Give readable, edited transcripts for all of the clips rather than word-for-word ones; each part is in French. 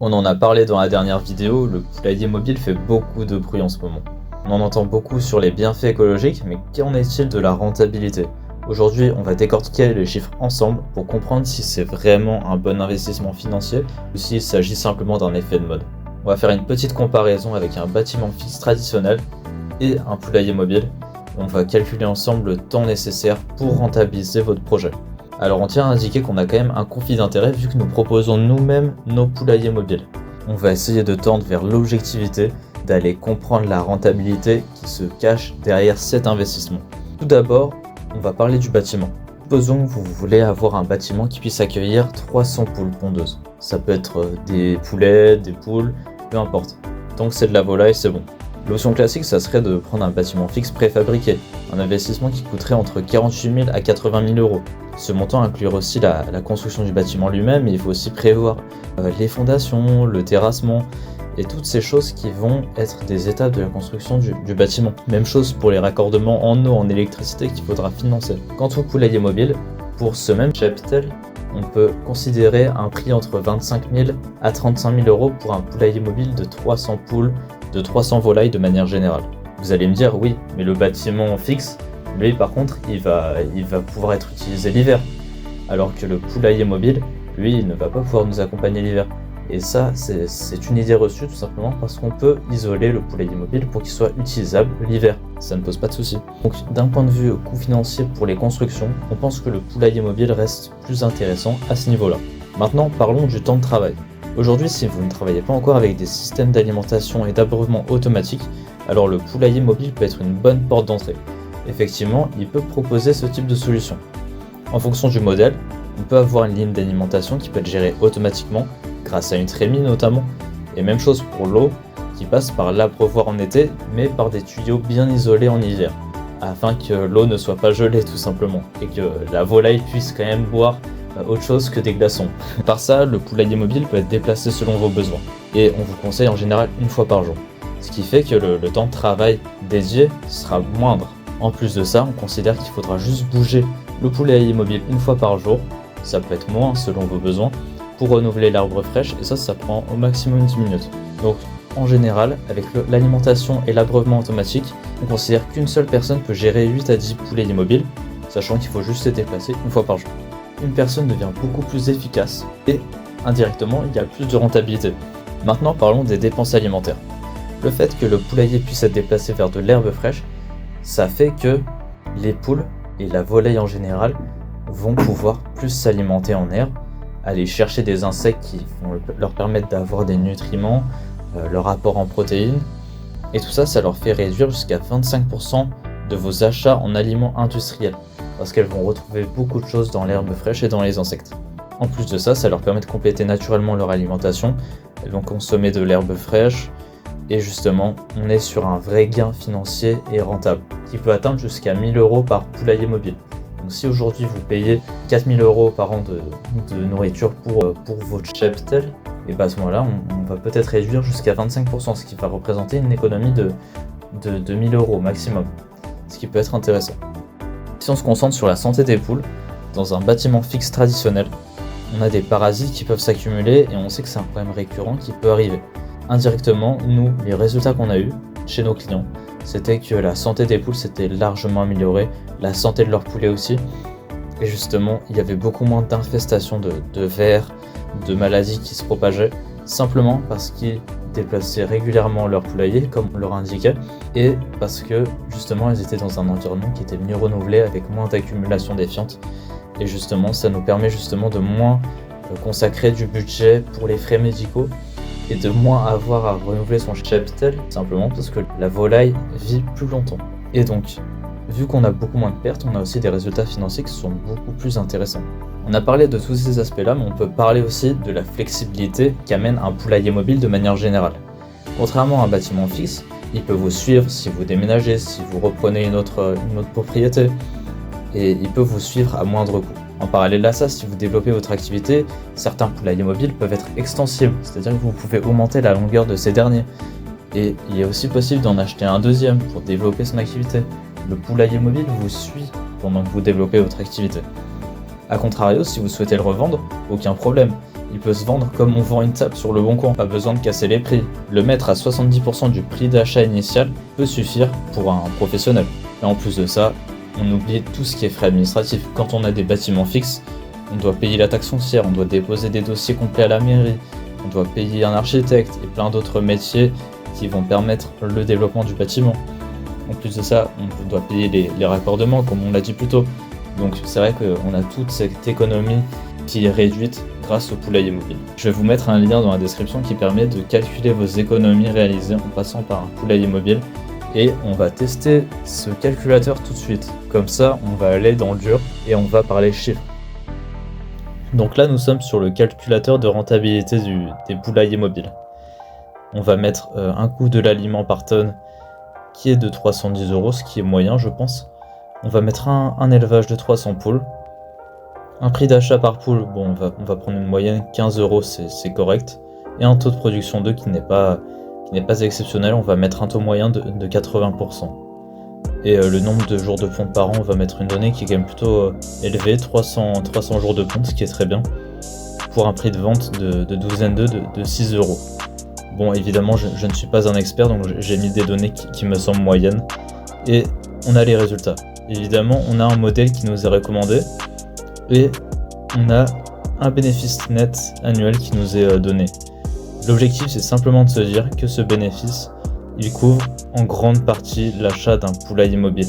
On en a parlé dans la dernière vidéo, le poulailler mobile fait beaucoup de bruit en ce moment. On en entend beaucoup sur les bienfaits écologiques, mais qu'en est-il de la rentabilité? Aujourd'hui, on va décortiquer les chiffres ensemble pour comprendre si c'est vraiment un bon investissement financier ou s'il s'agit simplement d'un effet de mode. On va faire une petite comparaison avec un bâtiment fixe traditionnel et un poulailler mobile. On va calculer ensemble le temps nécessaire pour rentabiliser votre projet. Alors on tient à indiquer qu'on a quand même un conflit d'intérêt vu que nous proposons nous-mêmes nos poulaillers mobiles. On va essayer de tendre vers l'objectivité, d'aller comprendre la rentabilité qui se cache derrière cet investissement. Tout d'abord, on va parler du bâtiment. Supposons que vous voulez avoir un bâtiment qui puisse accueillir 300 poules pondeuses. Ça peut être des poulets, des poules, peu importe. Tant que c'est de la volaille, c'est bon. L'option classique, ça serait de prendre un bâtiment fixe préfabriqué, un investissement qui coûterait entre 48 000 à 80 000 euros. Ce montant inclurait aussi la construction du bâtiment lui-même, et il faut aussi prévoir les fondations, le terrassement, et toutes ces choses qui vont être des étapes de la construction du bâtiment. Même chose pour les raccordements en eau, en électricité qu'il faudra financer. Quant au poulailler mobile, pour ce même cheptel, on peut considérer un prix entre 25 000 à 35 000 euros pour un poulailler mobile de 300 poules, de 300 volailles de manière générale. Vous allez me dire oui, mais le bâtiment fixe, lui par contre, il va pouvoir être utilisé l'hiver. Alors que le poulailler mobile, lui, il ne va pas pouvoir nous accompagner l'hiver. Et ça, c'est une idée reçue tout simplement parce qu'on peut isoler le poulailler mobile pour qu'il soit utilisable l'hiver. Ça ne pose pas de souci. Donc d'un point de vue coût financier pour les constructions, on pense que le poulailler mobile reste plus intéressant à ce niveau-là. Maintenant, parlons du temps de travail. Aujourd'hui, si vous ne travaillez pas encore avec des systèmes d'alimentation et d'abreuvement automatique, alors le poulailler mobile peut être une bonne porte d'entrée. Effectivement, il peut proposer ce type de solution. En fonction du modèle, on peut avoir une ligne d'alimentation qui peut être gérée automatiquement, grâce à une trémie notamment, et même chose pour l'eau, qui passe par l'abreuvoir en été, mais par des tuyaux bien isolés en hiver, afin que l'eau ne soit pas gelée tout simplement, et que la volaille puisse quand même boire autre chose que des glaçons. Par ça, le poulailler mobile peut être déplacé selon vos besoins, et on vous conseille en général une fois par jour, ce qui fait que le temps de travail dédié sera moindre. En plus de ça, on considère qu'il faudra juste bouger le poulailler mobile une fois par jour, ça peut être moins selon vos besoins, pour renouveler l'herbe fraîche, et ça prend au maximum 10 minutes. Donc en général, avec l'alimentation et l'abreuvement automatique, on considère qu'une seule personne peut gérer 8 à 10 poulaillers mobiles, sachant qu'il faut juste se déplacer une fois par jour. Une personne devient beaucoup plus efficace, et indirectement, il y a plus de rentabilité. Maintenant, parlons des dépenses alimentaires. Le fait que le poulailler puisse être déplacé vers de l'herbe fraîche, ça fait que les poules, et la volaille en général, vont pouvoir plus s'alimenter en herbe, aller chercher des insectes qui vont leur permettre d'avoir des nutriments, leur apport en protéines, et tout ça, ça leur fait réduire jusqu'à 25% de vos achats en aliments industriels, parce qu'elles vont retrouver beaucoup de choses dans l'herbe fraîche et dans les insectes. En plus de ça, ça leur permet de compléter naturellement leur alimentation, elles vont consommer de l'herbe fraîche, et justement, on est sur un vrai gain financier et rentable, qui peut atteindre jusqu'à 1 000 euros par poulailler mobile. Donc si aujourd'hui vous payez 4 000 euros par an de nourriture pour votre cheptel, et bien à ce moment-là, on va peut-être réduire jusqu'à 25%, ce qui va représenter une économie de 1 000 euros maximum, ce qui peut être intéressant. Si on se concentre sur la santé des poules, dans un bâtiment fixe traditionnel, on a des parasites qui peuvent s'accumuler et on sait que c'est un problème récurrent qui peut arriver. Indirectement, nous, les résultats qu'on a eus chez nos clients, c'était que la santé des poules s'était largement améliorée, la santé de leurs poulets aussi, et justement, il y avait beaucoup moins d'infestations de vers, de maladies qui se propageaient, simplement parce qu'ils déplaçaient régulièrement leur poulailler, comme on leur indiquait, et parce que justement, ils étaient dans un environnement qui était mieux renouvelé, avec moins d'accumulation des fientes, et justement, ça nous permet justement de moins consacrer du budget pour les frais médicaux, et de moins avoir à renouveler son cheptel, simplement parce que la volaille vit plus longtemps. Et donc, vu qu'on a beaucoup moins de pertes, on a aussi des résultats financiers qui sont beaucoup plus intéressants. On a parlé de tous ces aspects-là, mais on peut parler aussi de la flexibilité qu'amène un poulailler mobile de manière générale. Contrairement à un bâtiment fixe, il peut vous suivre si vous déménagez, si vous reprenez une autre propriété, et il peut vous suivre à moindre coût. En parallèle à ça, si vous développez votre activité, certains poulaillers mobiles peuvent être extensibles, c'est-à-dire que vous pouvez augmenter la longueur de ces derniers. Et il est aussi possible d'en acheter un deuxième pour développer son activité. Le poulailler mobile vous suit pendant que vous développez votre activité. A contrario, si vous souhaitez le revendre, aucun problème. il peut se vendre comme on vend une table sur le bon coin, pas besoin de casser les prix. Le mettre à 70% du prix d'achat initial peut suffire pour un professionnel. Et en plus de ça, on oublie tout ce qui est frais administratifs. Quand on a des bâtiments fixes, on doit payer la taxe foncière, on doit déposer des dossiers complets à la mairie, on doit payer un architecte et plein d'autres métiers qui vont permettre le développement du bâtiment. En plus de ça, on doit payer les raccordements, comme on l'a dit plus tôt. Donc c'est vrai qu'on a toute cette économie qui est réduite grâce au poulailler mobile. Je vais vous mettre un lien dans la description qui permet de calculer vos économies réalisées en passant par un poulailler mobile. Et on va tester ce calculateur tout de suite. Comme ça, on va aller dans le dur et on va parler chiffres. Donc là, nous sommes sur le calculateur de rentabilité des poulaillers mobiles. On va mettre un coût de l'aliment par tonne qui est de 310 €, ce qui est moyen, je pense. On va mettre un élevage de 300 poules. Un prix d'achat par poule, bon, on va prendre une moyenne, 15 €, c'est correct. Et un taux de production d'œufs qui n'est pas exceptionnel, on va mettre un taux moyen de 80%. Et le nombre de jours de ponte par an, on va mettre une donnée qui est quand même plutôt élevée, 300 jours de ponte, ce qui est très bien, pour un prix de vente de douzaine d'œufs de 6 €. Bon, évidemment, je ne suis pas un expert, donc j'ai mis des données qui me semblent moyennes. Et on a les résultats. Évidemment, on a un modèle qui nous est recommandé, et on a un bénéfice net annuel qui nous est donné. L'objectif, c'est simplement de se dire que ce bénéfice, il couvre en grande partie l'achat d'un poulailler mobile.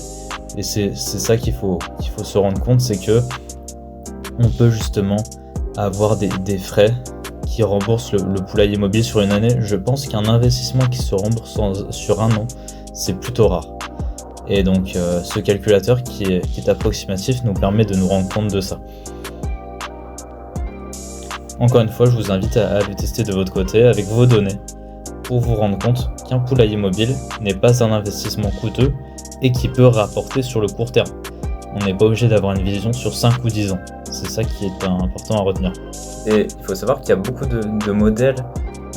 Et c'est ça qu'il faut se rendre compte, c'est que on peut justement avoir des frais qui remboursent le poulailler mobile sur une année. Je pense qu'un investissement qui se rembourse sur un an, c'est plutôt rare. Et donc ce calculateur qui est approximatif nous permet de nous rendre compte de ça. Encore une fois, je vous invite à le tester de votre côté avec vos données pour vous rendre compte qu'un poulailler mobile n'est pas un investissement coûteux et qui peut rapporter sur le court terme. On n'est pas obligé d'avoir une vision sur 5 ou 10 ans. C'est ça qui est important à retenir. Et il faut savoir qu'il y a beaucoup de modèles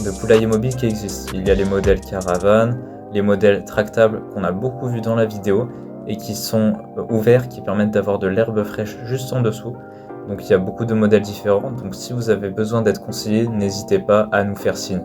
de poulailler mobile qui existent. Il y a les modèles caravane, les modèles tractables qu'on a beaucoup vus dans la vidéo et qui sont ouverts, qui permettent d'avoir de l'herbe fraîche juste en dessous. Donc il y a beaucoup de modèles différents. Donc si vous avez besoin d'être conseillé, n'hésitez pas à nous faire signe.